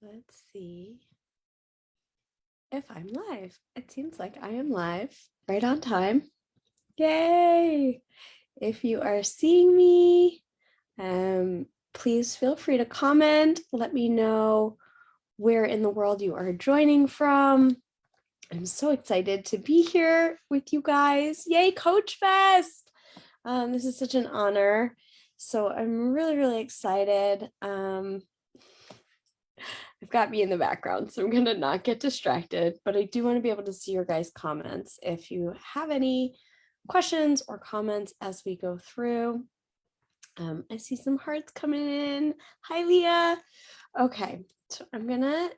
Let's see if I'm live. It seems like I am live, right on time. Yay! If you are seeing me, please feel free to comment. Let me know where in the world you are joining from. I'm so excited to be here with you guys. Yay, COACHFEST! This is such an honor. So I'm really excited. I've got me in the background, so I'm going to not get distracted, but I do want to be able to see your guys' comments. If you have any questions or comments as we go through. I see some hearts coming in. Hi, Leah. Okay, so I'm going to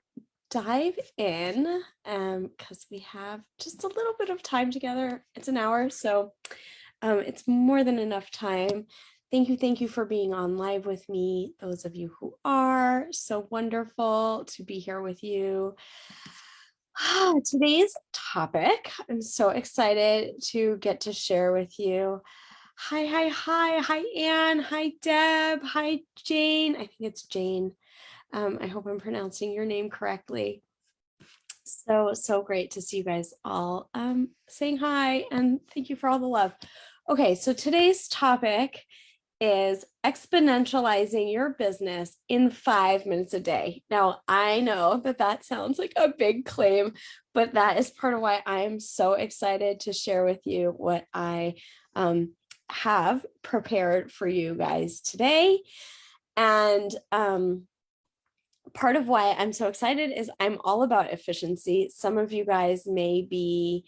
dive in because we have just a little bit of time together. It's an hour, so it's more than enough time. Thank you for being on live with me. Those of you who are, so wonderful to be here with you. Today's topic, I'm so excited to get to share with you. Hi, Anne, hi, Deb, hi, Jane. I think it's Jane. I hope I'm pronouncing your name correctly. So great to see you guys all saying hi, and thank you for all the love. Okay, so today's topic is exponentializing your business in 5 minutes a day. Now, I know that sounds like a big claim, but that is part of why I am so excited to share with you what I have prepared for you guys today. And part of why I'm so excited is I'm all about efficiency. Some of you guys may be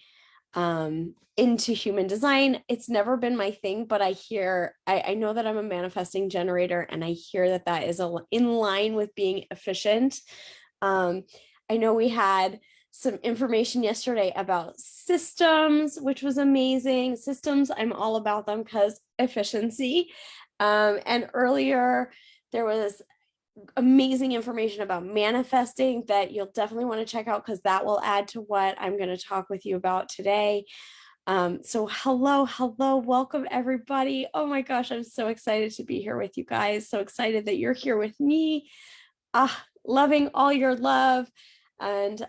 into human design. It's never been my thing, but I know that I'm a manifesting generator, and I hear that is in line with being efficient. I know we had some information yesterday about systems, which was amazing. Systems, I'm all about them because efficiency. And earlier there was amazing information about manifesting that you'll definitely want to check out because that will add to what I'm going to talk with you about today. So hello, welcome everybody. Oh my gosh, I'm so excited to be here with you guys. So excited that you're here with me. Loving all your love. And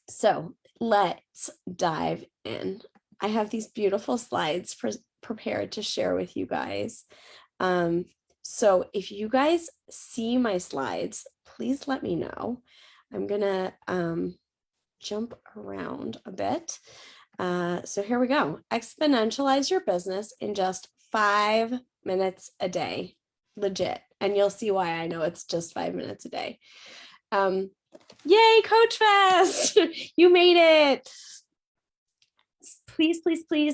so let's dive in. I have these beautiful slides prepared to share with you guys. So if you guys see my slides, please let me know. I'm gonna jump around a bit. So here we go. Exponentialize your business in just 5 minutes a day. Legit. And you'll see why I know it's just 5 minutes a day. Yay, COACHFEST! You made it. Please,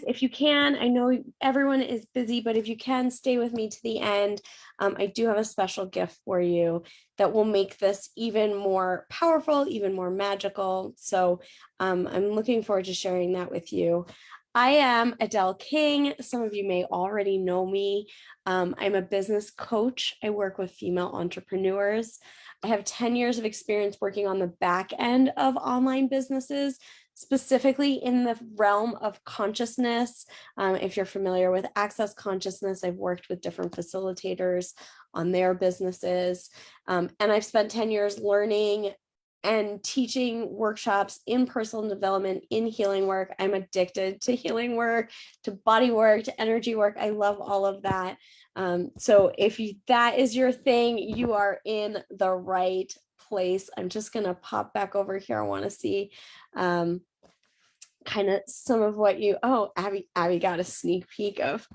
if you can, I know everyone is busy, but if you can, stay with me to the end. I do have a special gift for you that will make this even more powerful, even more magical. So I'm looking forward to sharing that with you. I am Adelle King. Some of you may already know me. I'm a business coach. I work with female entrepreneurs. I have 10 years of experience working on the back end of online businesses, specifically in the realm of consciousness. If you're familiar with Access Consciousness, I've worked with different facilitators on their businesses. And I've spent 10 years learning and teaching workshops in personal development, in healing work. I'm addicted to healing work, to body work, to energy work. I love all of that. So if that is your thing, you are in the right place. I'm just going to pop back over here. I want to see kind of some of what Abby got a sneak peek of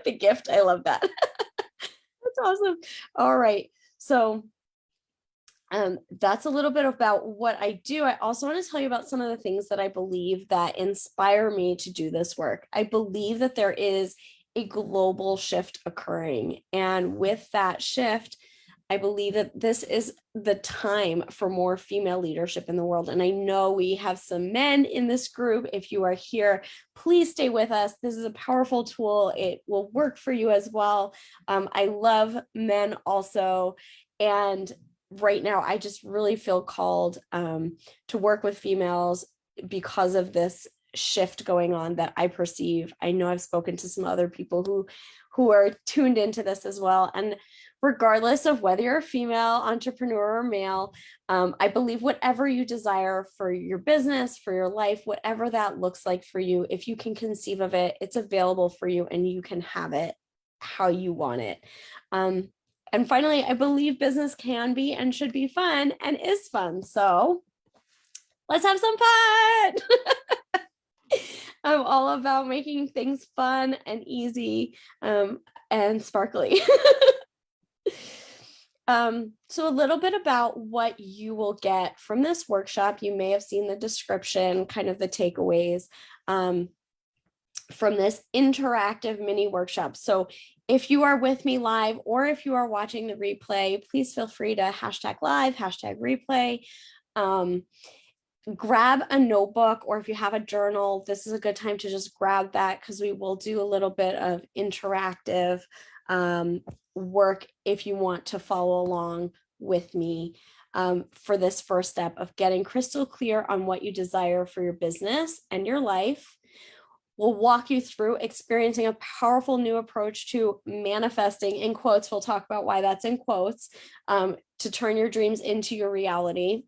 the gift. I love that. That's awesome. All right. So that's a little bit about what I do. I also want to tell you about some of the things that I believe that inspire me to do this work. I believe that there is a global shift occurring. And with that shift, I believe that this is the time for more female leadership in the world. And I know we have some men in this group. If you are here, please stay with us. This is a powerful tool. It will work for you as well. I love men also. And right now, I just really feel called to work with females because of this shift going on that I perceive. I know I've spoken to some other people who are tuned into this as well. And regardless of whether you're a female entrepreneur or male, I believe whatever you desire for your business, for your life, whatever that looks like for you, if you can conceive of it, it's available for you and you can have it how you want it. And finally, I believe business can be and should be fun and is fun. So let's have some fun. I'm all about making things fun and easy and sparkly. So a little bit about what you will get from this workshop. You may have seen the description, kind of the takeaways from this interactive mini workshop. So if you are with me live or if you are watching the replay, please feel free to #live, #replay. Grab a notebook, or if you have a journal, this is a good time to just grab that, because we will do a little bit of interactive work if you want to follow along with me for this first step of getting crystal clear on what you desire for your business and your life. We'll walk you through experiencing a powerful new approach to manifesting, in quotes. We'll talk about why that's in quotes, to turn your dreams into your reality.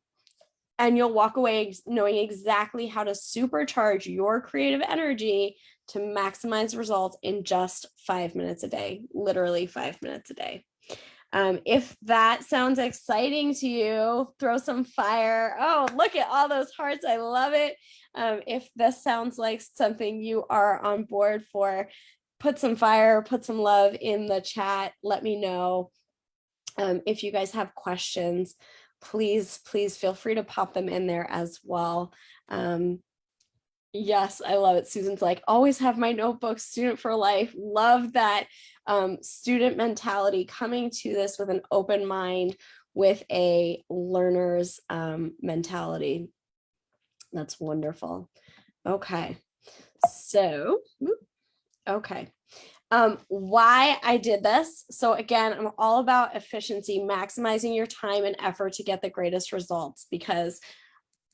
And you'll walk away knowing exactly how to supercharge your creative energy to maximize results in just 5 minutes a day, literally 5 minutes a day. If that sounds exciting to you, throw some fire. Oh, look at all those hearts. I love it. If this sounds like something you are on board for, put some fire, put some love in the chat. Let me know. If you guys have questions, please feel free to pop them in there as well. Yes, I love it. Susan's like, always have my notebook, student for life. Love that student mentality, coming to this with an open mind, with a learner's mentality. That's wonderful. Okay. So, okay. Why I did this. So again, I'm all about efficiency, maximizing your time and effort to get the greatest results, because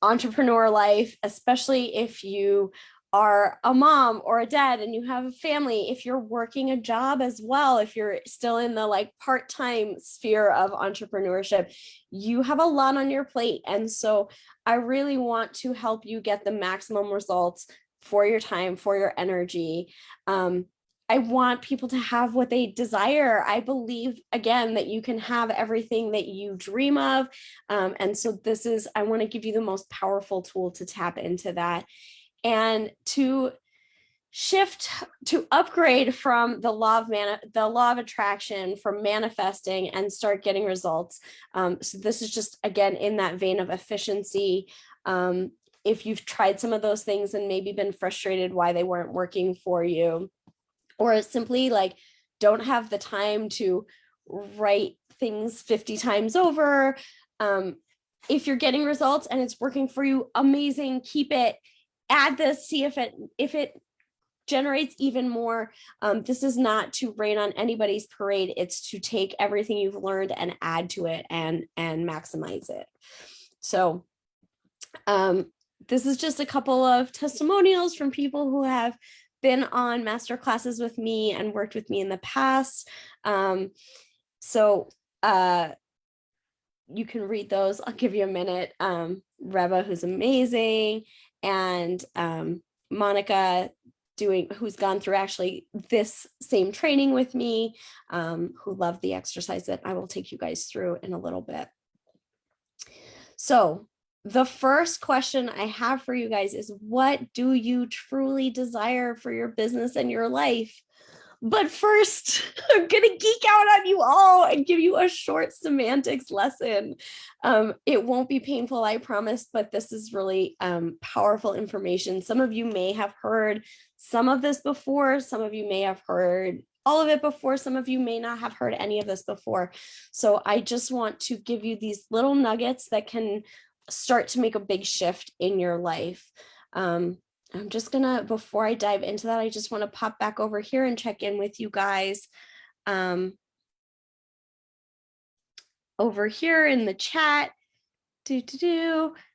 entrepreneur life, especially if you are a mom or a dad and you have a family, if you're working a job as well, if you're still in the like part-time sphere of entrepreneurship, you have a lot on your plate. And so I really want to help you get the maximum results for your time, for your energy. I want people to have what they desire. I believe, again, that you can have everything that you dream of. And so I want to give you the most powerful tool to tap into that, and to upgrade from the law of attraction, from manifesting, and start getting results. So this is just, again, in that vein of efficiency. If you've tried some of those things and maybe been frustrated why they weren't working for you, or simply like don't have the time to write things 50 times over. If you're getting results and it's working for you, amazing, keep it. Add this, see if it generates even more. This is not to rain on anybody's parade. It's to take everything you've learned and add to it and maximize it. So this is just a couple of testimonials from people who have been on master classes with me and worked with me in the past. So you can read those. I'll give you a minute. Reba, who's amazing, and Monica, who's gone through actually this same training with me, who loved the exercise that I will take you guys through in a little bit. So the first question I have for you guys is, what do you truly desire for your business and your life? But first, I'm going to geek out on you all and give you a short semantics lesson. It won't be painful, I promise, but this is really powerful information. Some of you may have heard some of this before. Some of you may have heard all of it before. Some of you may not have heard any of this before. So I just want to give you these little nuggets that can start to make a big shift in your life. I'm just gonna, before I dive into that, I just want to pop back over here and check in with you guys. Over here in the chat,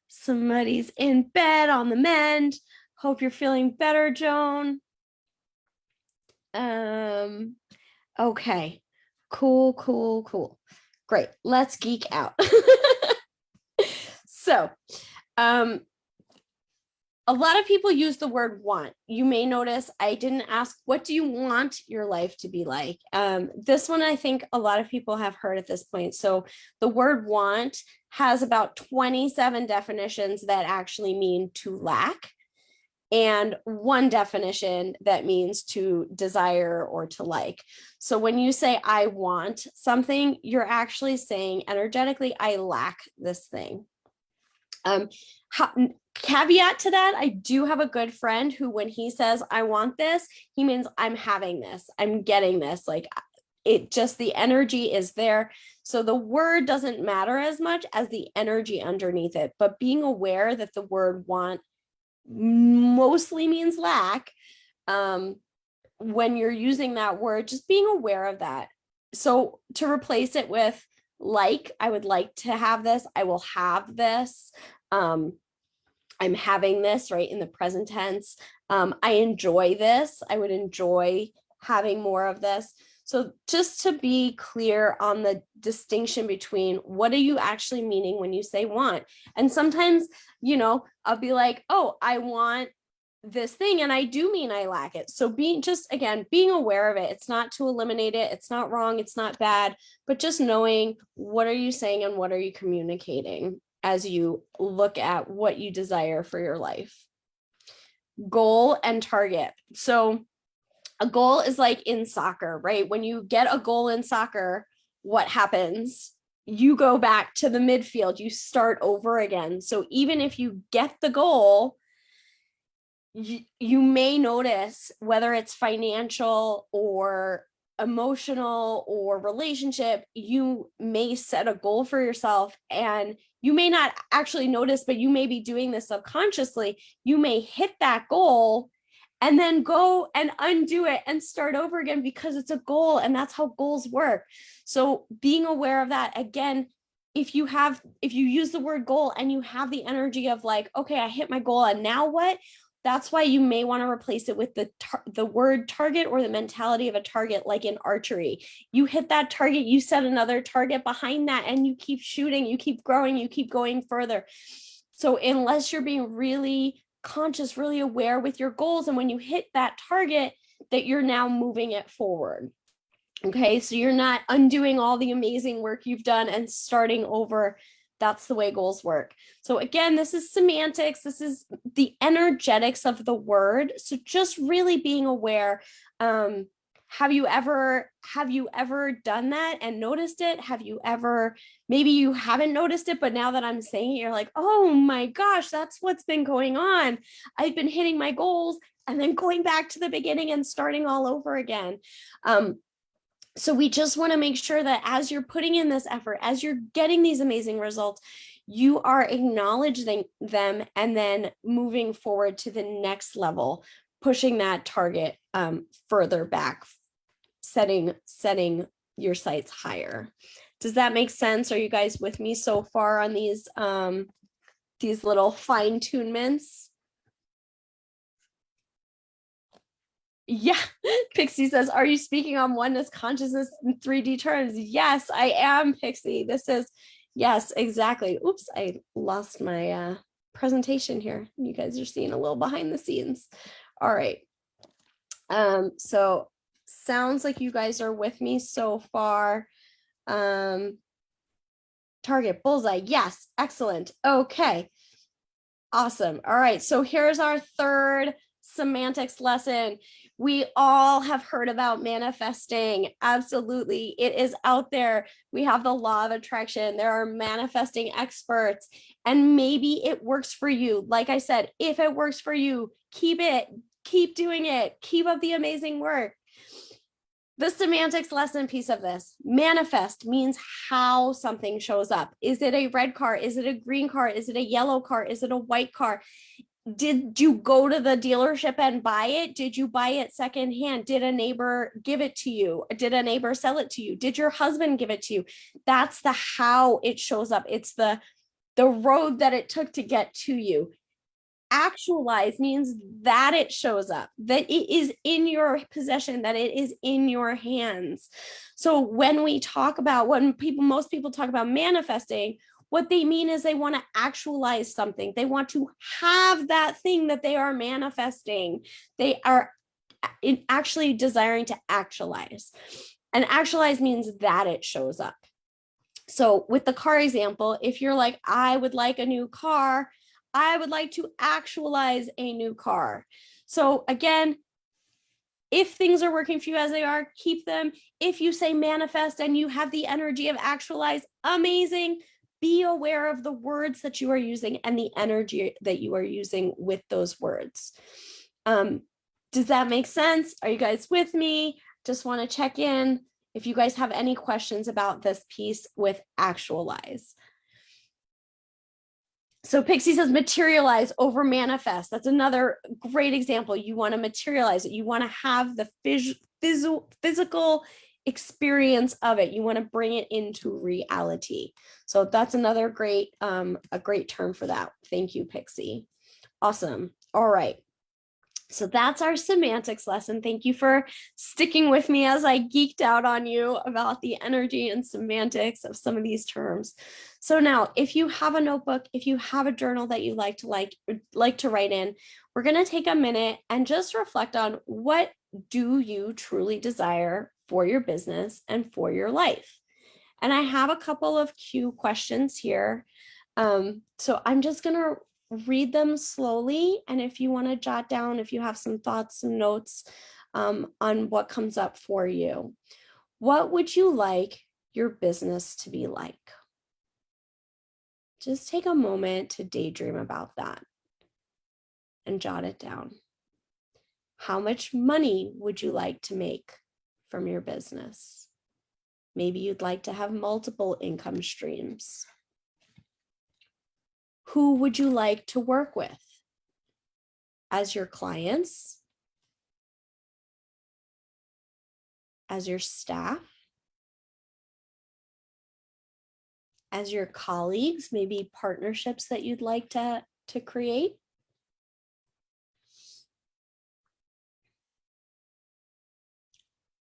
somebody's in bed on the mend. Hope you're feeling better, Joan. Okay. Cool. Great. Let's geek out. So, a lot of people use the word want. You may notice I didn't ask, what do you want your life to be like? This one, I think a lot of people have heard at this point. So the word want has about 27 definitions that actually mean to lack, and one definition that means to desire or to like. So when you say, I want something, you're actually saying energetically, I lack this thing. Caveat to that, I do have a good friend who, when he says, I want this, he means I'm having this, I'm getting this. Like, it just, the energy is there. So the word doesn't matter as much as the energy underneath it. But being aware that the word want mostly means lack, when you're using that word, just being aware of that. So to replace it with like, I would like to have this, I will have this, I'm having this, right, in the present tense. I enjoy this, I would enjoy having more of this. So just to be clear on the distinction between what are you actually meaning when you say want. And sometimes, you know, I'll be like, oh, I want this thing, and I do mean I lack it. So being aware of it. It's not to eliminate it. It's not wrong. It's not bad, but just knowing what are you saying and what are you communicating as you look at what you desire for your life. Goal and target. So a goal is like in soccer, right? When you get a goal in soccer, what happens? You go back to the midfield, you start over again. So even if you get the goal, you may notice, whether it's financial or emotional or relationship, you may set a goal for yourself, and you may not actually notice, but you may be doing this subconsciously. You may hit that goal and then go and undo it and start over again, because it's a goal, and that's how goals work. So being aware of that, again, if you use the word goal and you have the energy of like, okay, I hit my goal and now what? That's why you may want to replace it with the word target, or the mentality of a target, like in archery. You hit that target, you set another target behind that, and you keep shooting, you keep growing, you keep going further. So unless you're being really conscious, really aware with your goals, and when you hit that target, that you're now moving it forward. Okay, so you're not undoing all the amazing work you've done and starting over. That's the way goals work. So again, this is semantics. This is the energetics of the word. So just really being aware. Have you ever done that and noticed it? Have you ever, maybe you haven't noticed it, but now that I'm saying it, you're like, oh my gosh, that's what's been going on. I've been hitting my goals and then going back to the beginning and starting all over again. So we just want to make sure that as you're putting in this effort, as you're getting these amazing results, you are acknowledging them and then moving forward to the next level, pushing that target further back, setting your sights higher. Does that make sense? Are you guys with me so far on these little fine-tunements? Yeah, Pixie says, are you speaking on oneness consciousness in 3D terms? Yes, I am, Pixie. This is, yes, exactly. Oops, I lost my presentation here. You guys are seeing a little behind the scenes. All right. So sounds like you guys are with me so far. Target, bullseye. Yes, excellent. Okay, awesome. All right, so here's our third semantics lesson. We all have heard about manifesting. Absolutely. It is out there. We have the law of attraction. There are manifesting experts, and maybe it works for you. Like I said, if it works for you, keep doing it. Keep up the amazing work. The semantics lesson piece of this, manifest means how something shows up. Is it a red car? Is it a green car? Is it a yellow car? Is it a white car? Did you go to the dealership and buy it? Did you buy it secondhand? Did a neighbor give it to you? Did a neighbor sell it to you? Did your husband give it to you? That's the how it shows up. It's the road that it took to get to you. actualize means that it shows up, that it is in your possession, that it is in your hands. So when we talk about, most people talk about manifesting, what they mean is they want to actualize something. They want to have that thing that they are manifesting. They are actually desiring to actualize. And actualize means that it shows up. So with the car example, if you're like, I would like a new car, I would like to actualize a new car. So again, if things are working for you as they are, keep them. If you say manifest and you have the energy of actualize, amazing. Be aware of the words that you are using and the energy that you are using with those words. Does that make sense? Are you guys with me? Just want to check in if you guys have any questions about this piece with actualize. So Pixie says materialize over manifest. That's another great example. You want to materialize it. You want to have the physical experience of it. You want to bring it into reality. So that's another great, a great term for that. Thank you, Pixie. Awesome. All right. So that's our semantics lesson. Thank you for sticking with me as I geeked out on you about the energy and semantics of some of these terms. So now, if you have a notebook, if you have a journal that you like to write in, we're going to take a minute and just reflect on what do you truly desire for your business and for your life. And I have a couple of cue questions here. So I'm just going to read them slowly. And if you want to jot down, if you have some thoughts, some notes on what comes up for you, what would you like your business to be like? Just take a moment to daydream about that and jot it down. How much money would you like to make from your business? Maybe you'd like to have multiple income streams. Who would you like to work with as your clients, as your staff, as your colleagues, maybe partnerships that you'd like to create?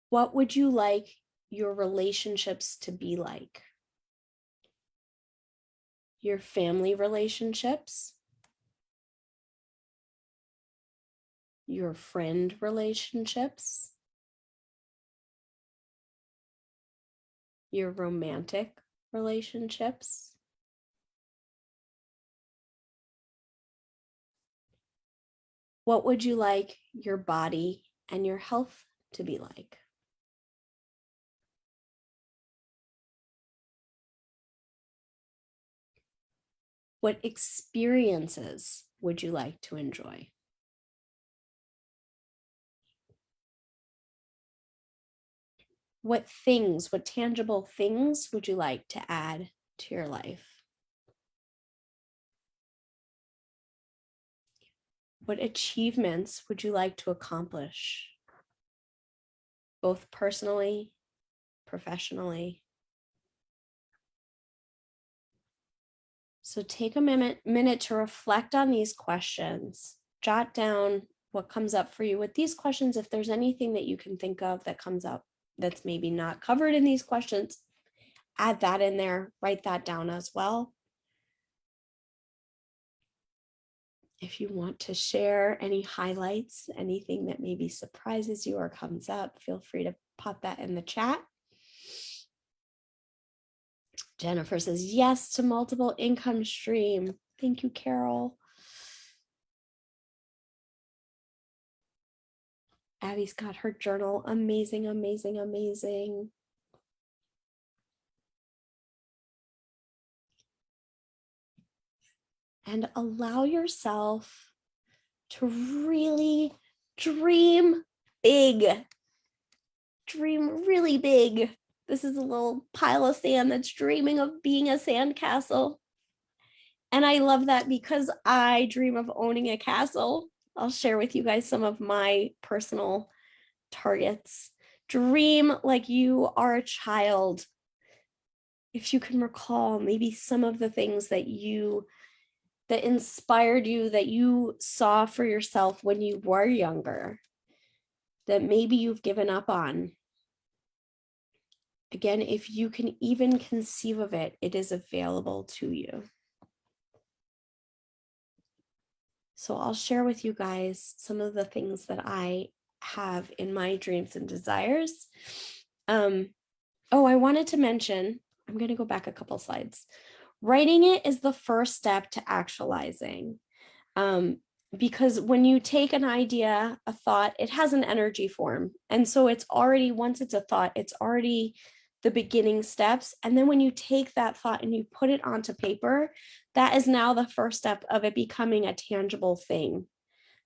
What would you like your relationships to be like? Your family relationships, your friend relationships, your romantic relationships. What would you like your body and your health to be like? What experiences would you like to enjoy? What tangible things would you like to add to your life? What achievements would you like to accomplish, both personally, professionally? So take a minute to reflect on these questions. Jot down what comes up for you with these questions. If there's anything that you can think of that comes up that's maybe not covered in these questions, add that in there, write that down as well. If you want to share any highlights, anything that maybe surprises you or comes up, feel free to pop that in the chat. Jennifer says yes to multiple income stream. Thank you, Carol. Abby's got her journal. Amazing, amazing, amazing. And allow yourself to really dream big. Dream really big. This is a little pile of sand that's dreaming of being a sandcastle. And I love that because I dream of owning a castle. I'll share with you guys some of my personal targets. Dream like you are a child. If you can recall maybe some of the things that you that inspired you, that you saw for yourself when you were younger, that maybe you've given up on? Again, if you can even conceive of it, it is available to you. So I'll share with you guys some of the things that I have in my dreams and desires. Oh, I wanted to mention, I'm going to go back a couple slides. Writing it is the first step to actualizing. Because when you take an idea, a thought, it has an energy form. And so it's already, once it's a thought, it's already the beginning steps. And then when you take that thought and you put it onto paper, that is now the first step of it becoming a tangible thing.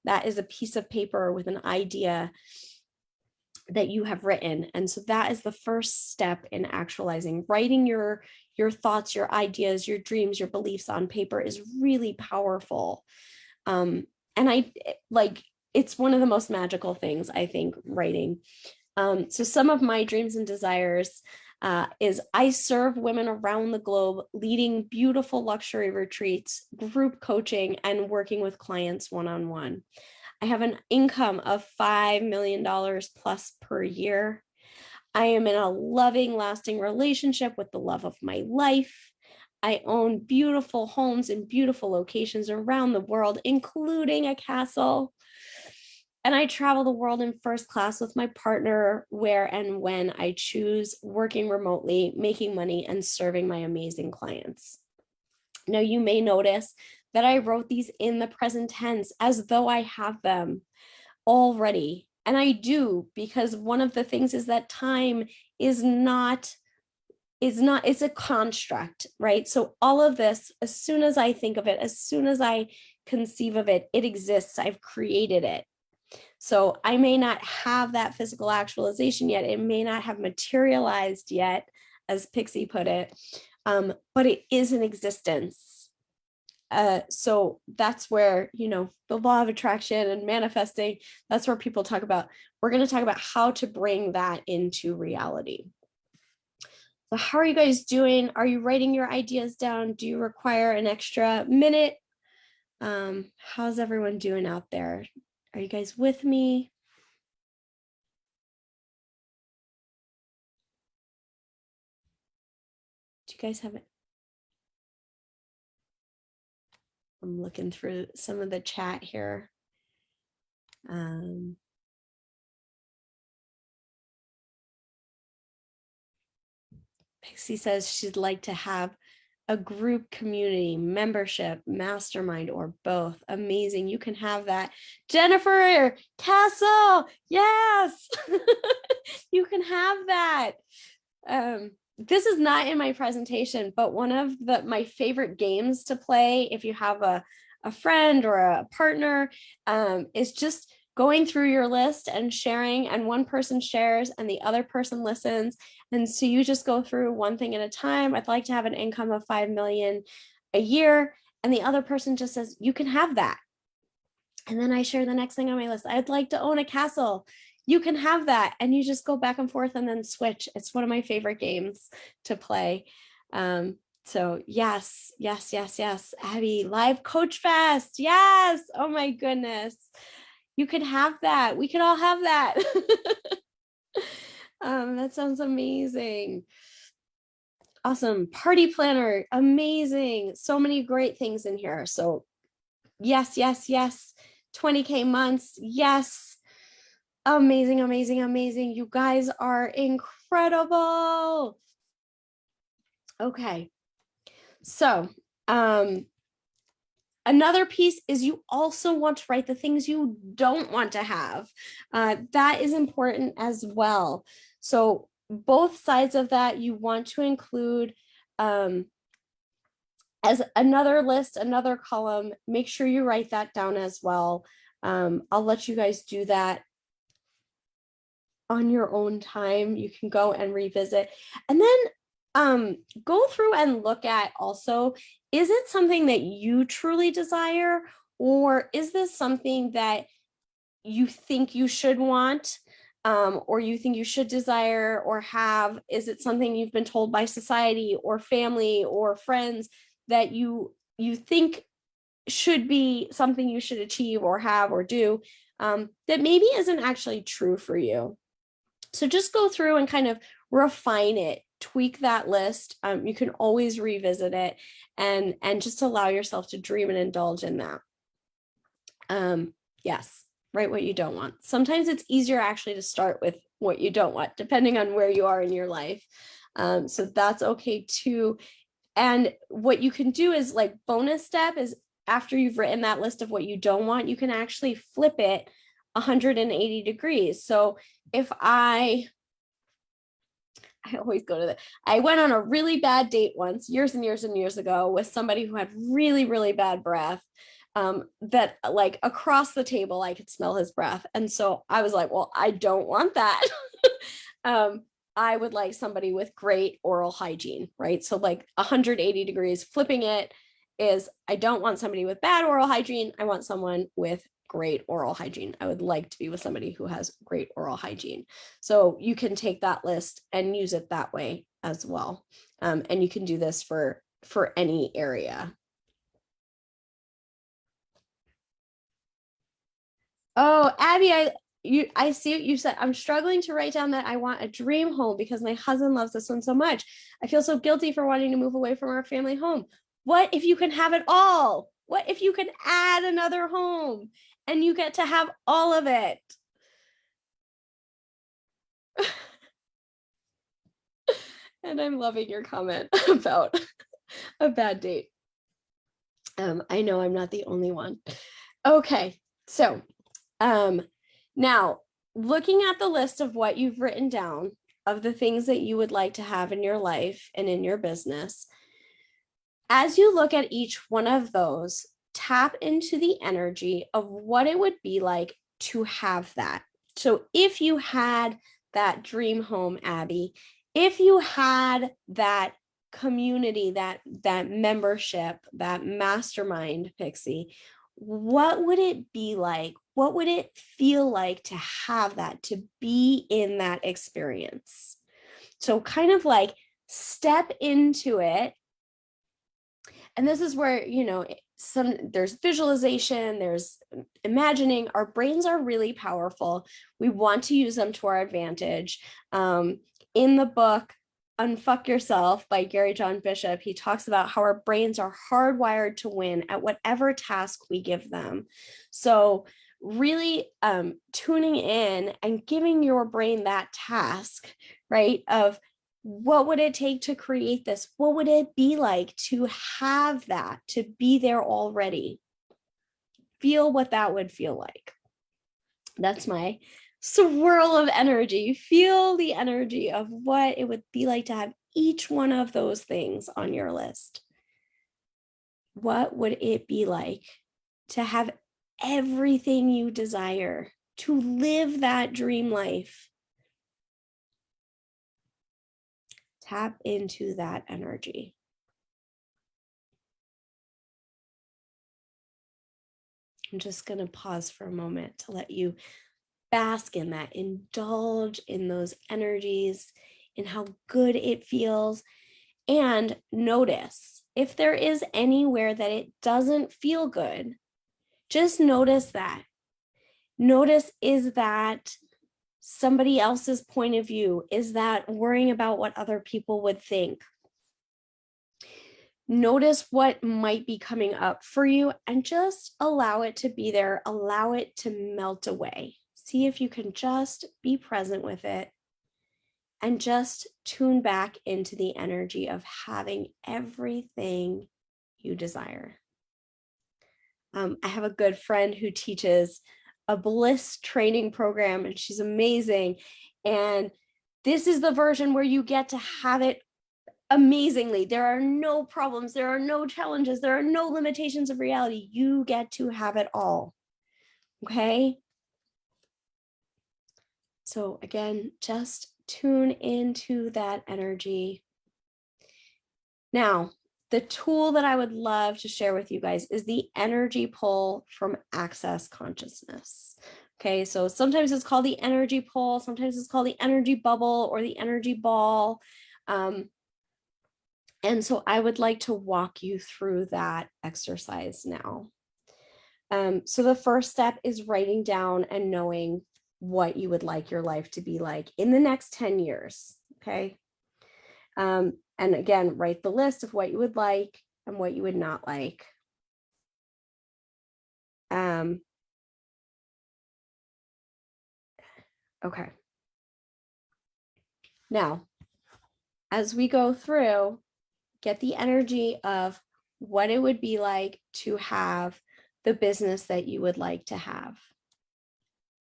That is a piece of paper with an idea that you have written. And so that is the first step in actualizing. Writing your thoughts, your ideas, your dreams, your beliefs on paper is really powerful. And it's one of the most magical things, I think, writing. So some of my dreams and desires is I serve women around the globe, leading beautiful luxury retreats, group coaching, and working with clients one-on-one. I have an income of $5 million plus per year. I am in a loving, lasting relationship with the love of my life. I own beautiful homes in beautiful locations around the world, including a castle. And I travel the world in first class with my partner where and when I choose, working remotely, making money, and serving my amazing clients. Now, you may notice that I wrote these in the present tense as though I have them already. And I do, because one of the things is that time is not, it's a construct, right? So all of this, as soon as I think of it, as soon as I conceive of it, it exists. I've created it. So I may not have that physical actualization yet. It may not have materialized yet, as Pixie put it, but it is in existence. So that's where, the law of attraction and manifesting, that's where people talk about, we're going to talk about how to bring that into reality. So how are you guys doing? Are you writing your ideas down? Do you require an extra minute? How's everyone doing out there? Are you guys with me? Do you guys have it? I'm looking through some of the chat here. Pixie says she'd like to have a group community, membership, mastermind, or both. Amazing. You can have that. Jennifer Castle. Yes. You can have that. This is not in my presentation, but one of my favorite games to play if you have a friend or a partner is just going through your list and sharing, and one person shares and the other person listens. And so you just go through one thing at a time. I'd like to have an income of 5 million a year. And the other person just says, you can have that. And then I share the next thing on my list. I'd like to own a castle. You can have that. And you just go back and forth and then switch. It's one of my favorite games to play. So yes, Abby, live COACHFEST. Yes. Oh my goodness. You could have that. We could all have that. That sounds amazing. Awesome. Party planner. Amazing. So many great things in here. So yes. 20K months. Yes. Amazing. You guys are incredible. Okay. So, another piece is you also want to write the things you don't want to have. That is important as well. So both sides of that, you want to include as another list, another column. Make sure you write that down as well. I'll let you guys do that on your own time. You can go and revisit. And then go through and look at also, is it something that you truly desire, or is this something that you think you should want, or you think you should desire or have? Is it something you've been told by society or family or friends that you think should be something you should achieve or have or do, that maybe isn't actually true for you. So just go through and kind of refine it, tweak that list. You can always revisit it and just allow yourself to dream and indulge in that. Yes, write what you don't want. Sometimes it's easier actually to start with what you don't want, depending on where you are in your life. So that's okay too. And what you can do is, like, bonus step is, after you've written that list of what you don't want, you can actually flip it 180 degrees. So if I always go to that. I went on a really bad date once, years and years and years ago, with somebody who had really, really bad breath. That, like, across the table, I could smell his breath. And so I was like, well, I don't want that. I would like somebody with great oral hygiene, right? So like 180 degrees, flipping it is, I don't want somebody with bad oral hygiene. I want someone with great oral hygiene. I would like to be with somebody who has great oral hygiene. So you can take that list and use it that way as well. And you can do this for any area. Oh, Abby, I see what you said. I'm struggling to write down that I want a dream home because my husband loves this one so much. I feel so guilty for wanting to move away from our family home. What if you can have it all? What if you can add another home and you get to have all of it? And I'm loving your comment about a bad date. I know I'm not the only one. Okay, so now, looking at the list of what you've written down of the things that you would like to have in your life and in your business, as you look at each one of those, tap into the energy of what it would be like to have that. So if you had that dream home, Abby, if you had that community, that membership, that mastermind, Pixie, what would it be like? What would it feel like to have that, to be in that experience? So kind of like step into it. And this is where, there's visualization, there's imagining. Our brains are really powerful. We want to use them to our advantage. In the book, Unfuck Yourself by Gary John Bishop, he talks about how our brains are hardwired to win at whatever task we give them. So really tuning in and giving your brain that task, right, of what would it take to create this? What would it be like to have that, to be there already? Feel what that would feel like. That's my swirl of energy. Feel the energy of what it would be like to have each one of those things on your list. What would it be like to have everything you desire, to live that dream life? Tap into that energy. I'm just going to pause for a moment to let you bask in that, indulge in those energies, in how good it feels, and notice if there is anywhere that it doesn't feel good. Just notice that. Notice, is that somebody else's point of view? Is that worrying about what other people would think? Notice what might be coming up for you and just allow it to be there. Allow it to melt away. See if you can just be present with it and just tune back into the energy of having everything you desire. I have a good friend who teaches a bliss training program, and she's amazing. And this is the version where you get to have it amazingly. There are no problems. There are no challenges. There are no limitations of reality. You get to have it all. Okay? So again, just tune into that energy. Now, the tool that I would love to share with you guys is the energy pull from Access Consciousness. Okay, so sometimes it's called the energy pull, sometimes it's called the energy bubble or the energy ball. And so I would like to walk you through that exercise now. So the first step is writing down and knowing what you would like your life to be like in the next 10 years. Okay. And again, write the list of what you would like and what you would not like. Okay. Now, as we go through, get the energy of what it would be like to have the business that you would like to have.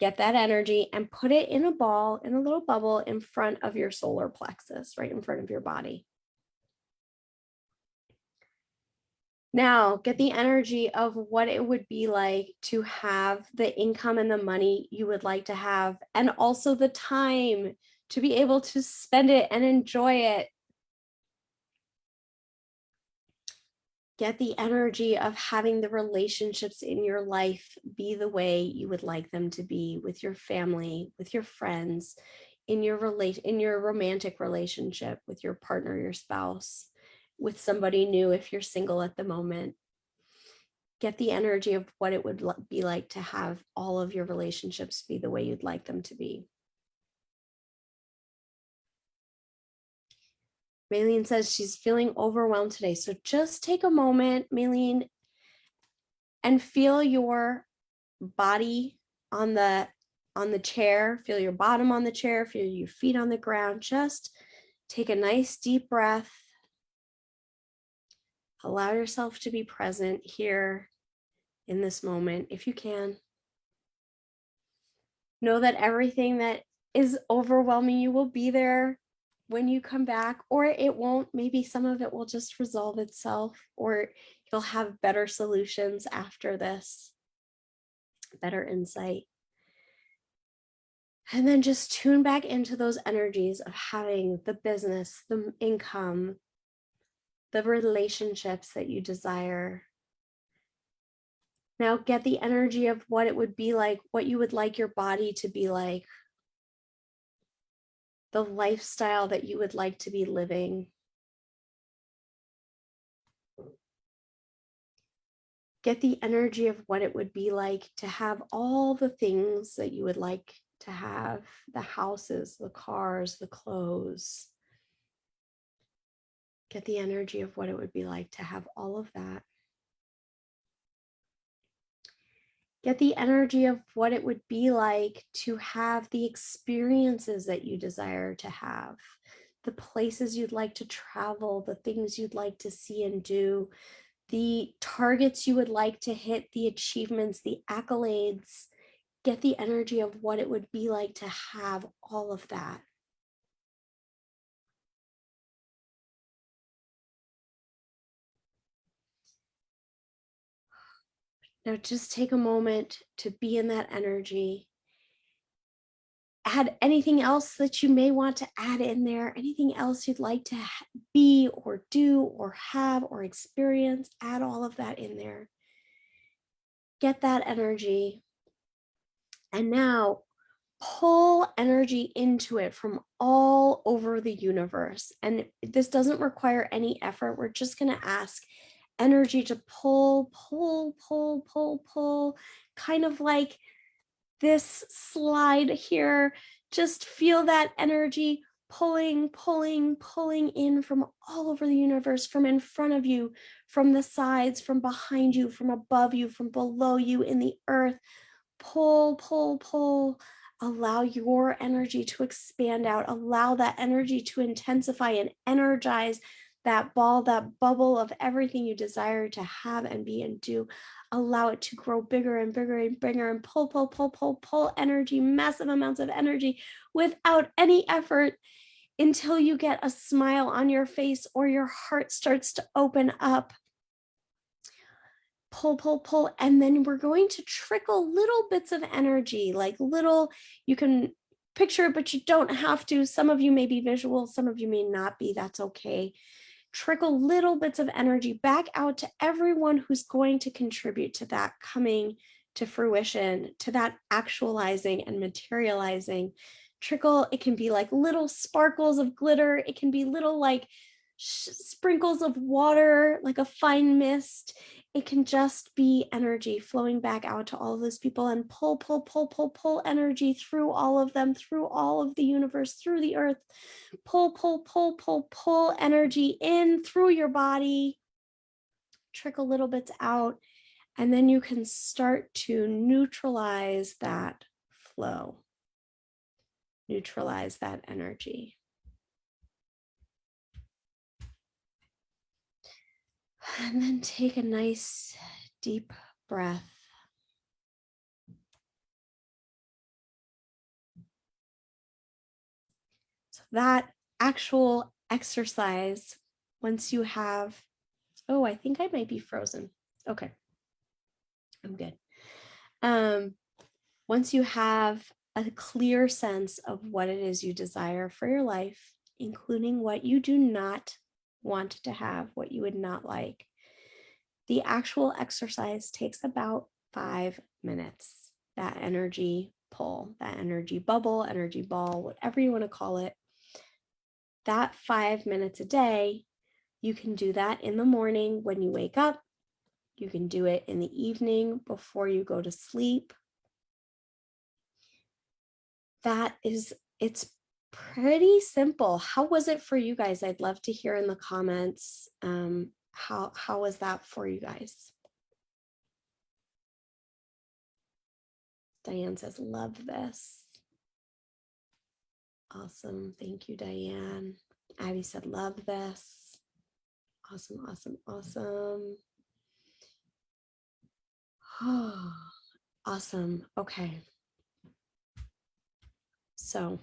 Get that energy and put it in a ball, in a little bubble in front of your solar plexus, right in front of your body. Now, get the energy of what it would be like to have the income and the money you would like to have, and also the time to be able to spend it and enjoy it. Get the energy of having the relationships in your life be the way you would like them to be, with your family, with your friends, in your romantic relationship with your partner, your spouse, with somebody new if you're single at the moment. Get the energy of what it would be like to have all of your relationships be the way you'd like them to be. Maylene says she's feeling overwhelmed today. So just take a moment, Maylene, and feel your body on the chair. Feel your bottom on the chair. Feel your feet on the ground. Just take a nice deep breath. Allow yourself to be present here in this moment if you can. Know that everything that is overwhelming you will be there when you come back, or it won't. Maybe some of it will just resolve itself, or you'll have better solutions after this, better insight. And then just tune back into those energies of having the business, the income, the relationships that you desire. Now get the energy of what it would be like, what you would like your body to be like, the lifestyle that you would like to be living. Get the energy of what it would be like to have all the things that you would like to have, the houses, the cars, the clothes. Get the energy of what it would be like to have all of that. Get the energy of what it would be like to have the experiences that you desire to have, the places you'd like to travel, the things you'd like to see and do, the targets you would like to hit, the achievements, the accolades. Get the energy of what it would be like to have all of that. Now just take a moment to be in that energy. Add anything else that you may want to add in there, anything else you'd like to be or do or have or experience, add all of that in there. Get that energy. And now pull energy into it from all over the universe. And this doesn't require any effort. We're just going to ask energy to pull, kind of like this slide here. Just feel that energy pulling in from all over the universe, from in front of you, from the sides, from behind you, from above you, from below you, in the earth. Pull. Allow your energy to expand out. Allow that energy to intensify and energize that ball, that bubble of everything you desire to have and be and do. Allow it to grow bigger and bigger and bigger, and pull energy, massive amounts of energy without any effort, until you get a smile on your face or your heart starts to open up. Pull, and then we're going to trickle little bits of energy, like little, you can picture it, but you don't have to. Some of you may be visual, some of you may not be. That's okay. Trickle little bits of energy back out to everyone who's going to contribute to that coming to fruition, to that actualizing and materializing. Trickle, it can be like little sparkles of glitter. It can be little like sprinkles of water, like a fine mist. It can just be energy flowing back out to all of those people and pull energy through all of them, through all of the universe, through the earth. Pull energy in through your body, trickle little bits out, and then you can start to neutralize that flow, neutralize that energy. And then take a nice deep breath. So that actual exercise, once you have, oh, I think I might be frozen. Okay, I'm good. Once you have a clear sense of what it is you desire for your life, including what you do not want to have, what you would not like, the actual exercise takes about 5 minutes. That energy pull, that energy bubble, energy ball, whatever you want to call it, that 5 minutes a day, you can do that in the morning when you wake up. You can do it in the evening before you go to sleep. It's pretty simple. How was it for you guys? I'd love to hear in the comments. How was that for you guys? Diane says, love this. Awesome. Thank you, Diane. Abby said, love this. Awesome, awesome, awesome. Oh, awesome. Okay. So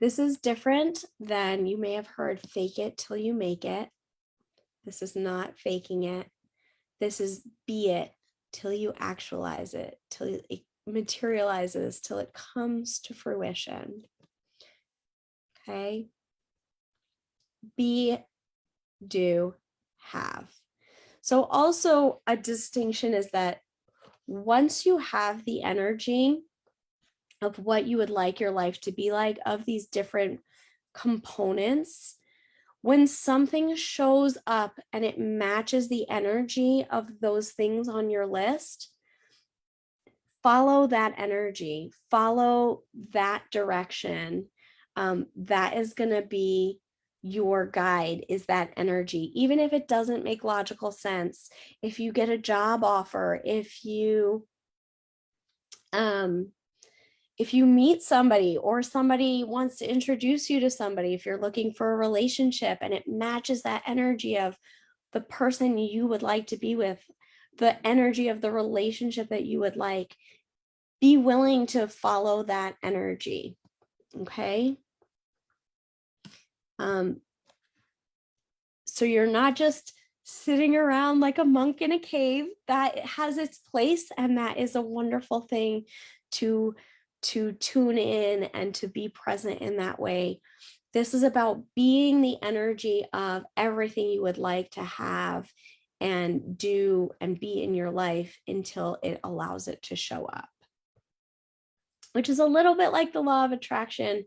this is different than you may have heard fake it till you make it. This is not faking it. This is be it till you actualize it, till it materializes, till it comes to fruition. Okay. Be, do, have. So also a distinction is that once you have the energy of what you would like your life to be like, of these different components, when something shows up and it matches the energy of those things on your list, follow that energy, follow that direction. That is going to be your guide, is that energy. Even if it doesn't make logical sense, if you get a job offer, if you meet somebody or somebody wants to introduce you to somebody, if you're looking for a relationship and it matches that energy of the person you would like to be with, the energy of the relationship that you would like, be willing to follow that energy. Okay. So you're not just sitting around like a monk in a cave. That has its place, and that is a wonderful thing to tune in and to be present in that way. This is about being the energy of everything you would like to have and do and be in your life until it allows it to show up, which is a little bit like the law of attraction.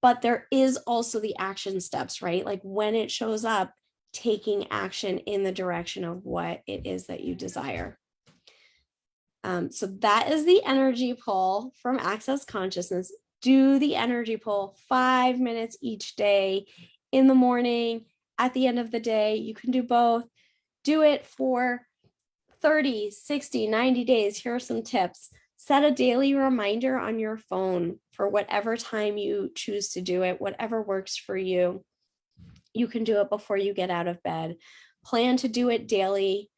But there is also the action steps, right? Like when it shows up, taking action in the direction of what it is that you desire. So that is the energy pull from Access Consciousness. Do the energy pull 5 minutes each day, in the morning, at the end of the day. You can do both. Do it for 30, 60, 90 days. Here are some tips. Set a daily reminder on your phone for whatever time you choose to do it, whatever works for you. You can do it before you get out of bed. Plan to do it daily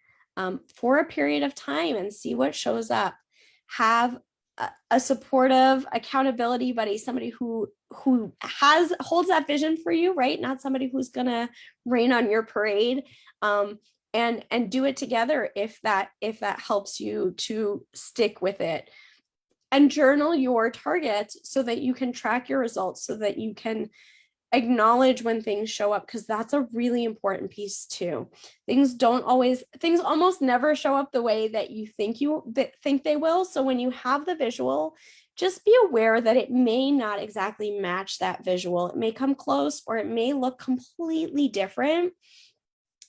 for a period of time and see what shows up. Have a supportive accountability buddy, somebody who holds that vision for you, right? Not somebody who's gonna rain on your parade. And do it together if that helps you to stick with it. And journal your targets so that you can track your results, so that you can acknowledge when things show up, because that's a really important piece too. Things almost never show up the way that you think they will. So when you have the visual, just be aware that it may not exactly match that visual. It may come close, or it may look completely different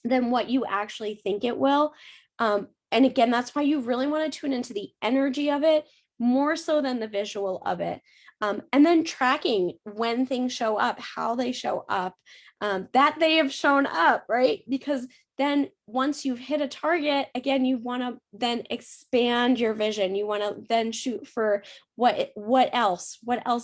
than what you actually think it will. And again, that's why you really want to tune into the energy of it more so than the visual of it. And then tracking when things show up, how they show up, that they have shown up, right? Because then once you've hit a target, again, you want to then expand your vision. You want to then shoot for what else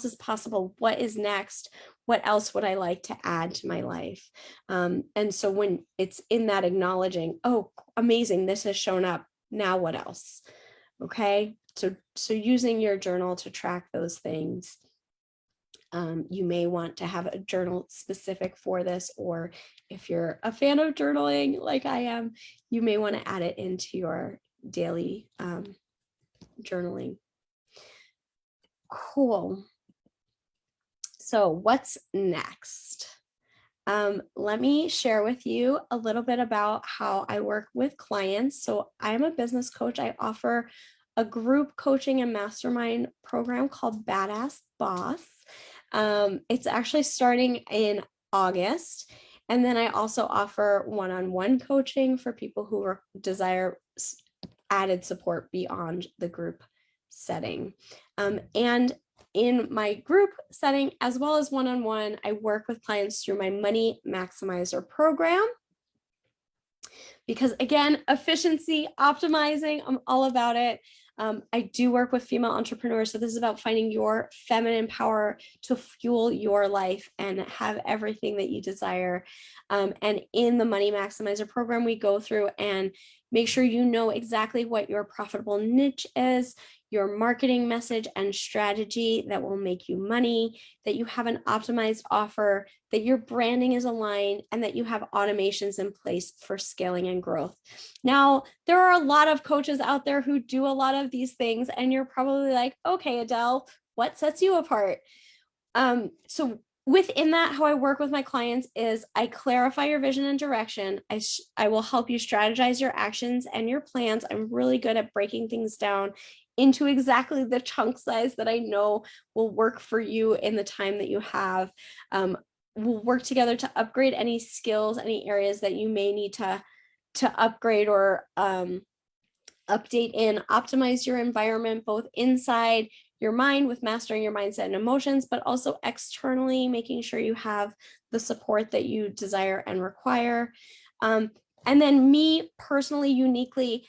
is possible? What is next? What else would I like to add to my life? And so when it's in that acknowledging, oh, amazing, this has shown up. Now what else? Okay. So using your journal to track those things. You may want to have a journal specific for this, or if you're a fan of journaling like I am, you may want to add it into your daily journaling. Cool. So what's next? Let me share with you a little bit about how I work with clients. So I'm a business coach. I offer a group coaching and mastermind program called Badass Boss. It's actually starting in August. And then I also offer one-on-one coaching for people who desire added support beyond the group setting. And in my group setting, as well as one-on-one, I work with clients through my Money Maximizer program. Because again, efficiency, optimizing, I'm all about it. I do work with female entrepreneurs. So this is about finding your feminine power to fuel your life and have everything that you desire. And in the Money Maximizer program, we go through and make sure you know exactly what your profitable niche is, your marketing message and strategy that will make you money, that you have an optimized offer, that your branding is aligned, and that you have automations in place for scaling and growth. Now, there are a lot of coaches out there who do a lot of these things, and you're probably like, okay, Adele, what sets you apart? So within that, how I work with my clients is I clarify your vision and direction. I will help you strategize your actions and your plans. I'm really good at breaking things down into exactly the chunk size that I know will work for you in the time that you have. We'll work together to upgrade any skills, any areas that you may need to upgrade or update in, optimize your environment, both inside your mind with mastering your mindset and emotions, but also externally making sure you have the support that you desire and require. And then me personally, uniquely,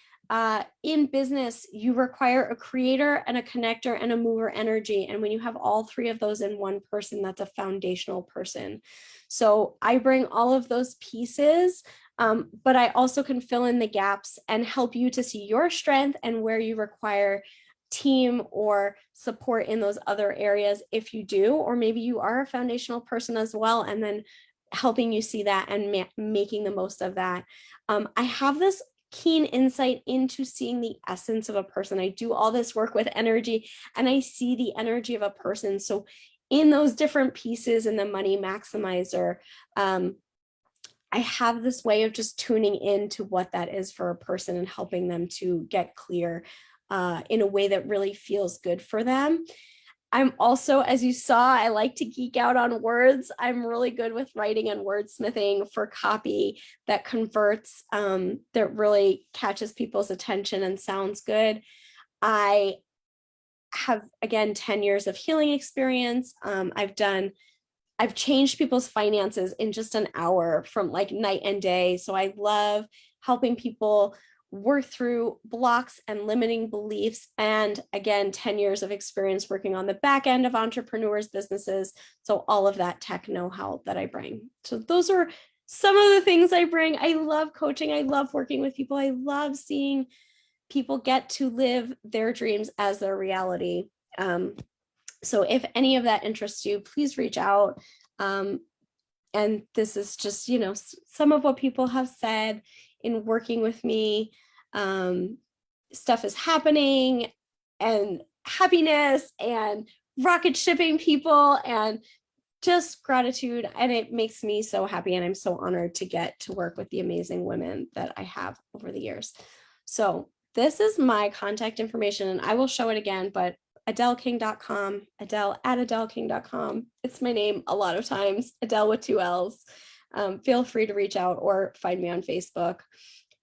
in business, you require a creator and a connector and a mover energy. And when you have all three of those in one person, that's a foundational person. So I bring all of those pieces, but I also can fill in the gaps and help you to see your strength and where you require team or support in those other areas if you do, or maybe you are a foundational person as well, and then helping you see that and making the most of that. I have this keen insight into seeing the essence of a person. I do all this work with energy and I see the energy of a person. So in those different pieces in the Money Maximizer, I have this way of just tuning into what that is for a person and helping them to get clear in a way that really feels good for them. I'm also, as you saw, I like to geek out on words. I'm really good with writing and wordsmithing for copy that converts, that really catches people's attention and sounds good. I have, again, 10 years of healing experience. I've changed people's finances in just an hour from like night and day. So I love helping people work through blocks and limiting beliefs. And again, 10 years of experience working on the back end of entrepreneurs' businesses. So all of that tech know-how that I bring. So those are some of the things I bring. I love coaching. I love working with people. I love seeing people get to live their dreams as their reality. So if any of that interests you, please reach out. And this is just, you know, some of what people have said in working with me. Stuff is happening and happiness and rocket shipping people and just gratitude. And it makes me so happy. And I'm so honored to get to work with the amazing women that I have over the years. So this is my contact information and I will show it again, but adelleking.com, Adelle at adelleking.com. It's my name a lot of times, Adelle with 2 L's. Feel free to reach out or find me on Facebook.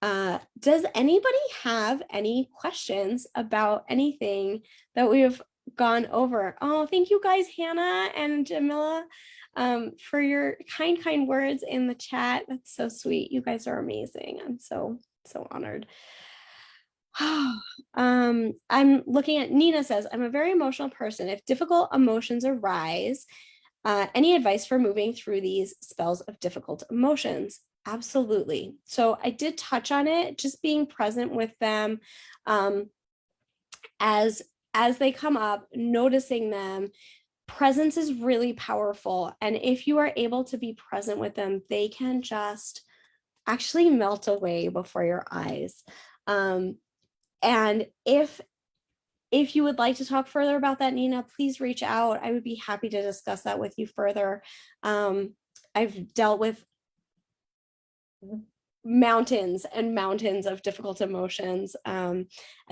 Does anybody have any questions about anything that we have gone over? Oh, thank you guys, Hannah and Jamila, for your kind words in the chat. That's so sweet. You guys are amazing. I'm so honored. I'm looking at, Nina says, I'm a very emotional person. If difficult emotions arise, any advice for moving through these spells of difficult emotions? Absolutely. So I did touch on it, just being present with them as they come up, noticing them. Presence is really powerful. And if you are able to be present with them, they can just actually melt away before your eyes. And if you would like to talk further about that, Nina, please reach out. I would be happy to discuss that with you further. I've dealt with mountains and mountains of difficult emotions. I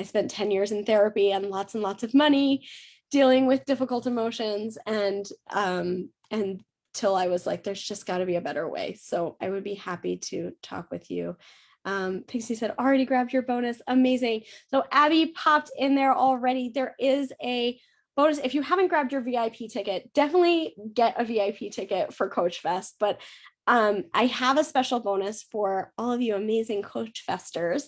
spent 10 years in therapy and lots of money dealing with difficult emotions, and till I was like, there's just got to be a better way. So I would be happy to talk with you. Pixie said, already grabbed your bonus. Amazing. So Abby popped in there already. There is a bonus. If you haven't grabbed your VIP ticket, definitely get a VIP ticket for COACHFEST. But I have a special bonus for all of you amazing COACHFESTers.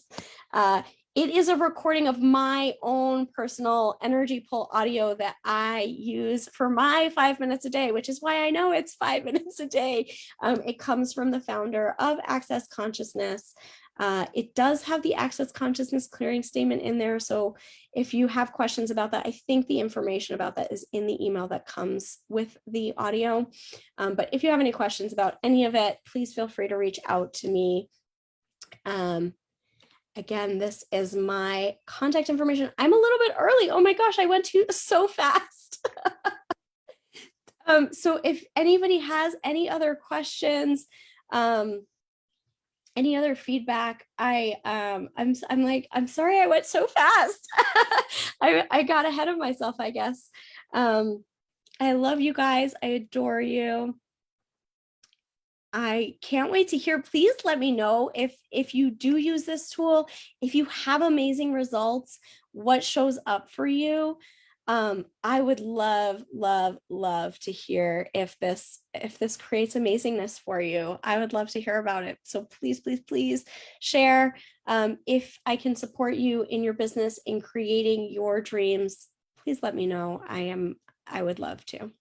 It is a recording of my own personal energy pull audio that I use for my 5 minutes a day, which is why I know it's 5 minutes a day. It comes from the founder of Access Consciousness. It does have the Access Consciousness clearing statement in there. So if you have questions about that, I think the information about that is in the email that comes with the audio. But if you have any questions about any of it, please feel free to reach out to me. Again, this is my contact information. I'm a little bit early. Oh my gosh, I went too so fast. So if anybody has any other questions, any other feedback, I'm like, I'm sorry I went so fast. I got ahead of myself, I guess. I love you guys. I adore you. I can't wait to hear. Please let me know if you do use this tool, if you have amazing results, what shows up for you. I would love to hear if this creates amazingness for you. I would love to hear about it. So please share. If I can support you in your business in creating your dreams, please let me know. I would love to.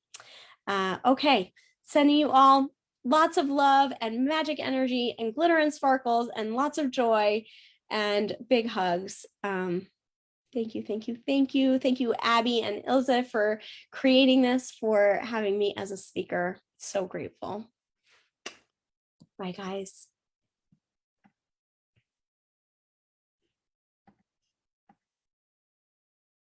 Okay, sending you all lots of love and magic energy and glitter and sparkles and lots of joy and big hugs. Thank you, Abby and Ilse, for creating this, for having me as a speaker. So grateful. Bye, guys.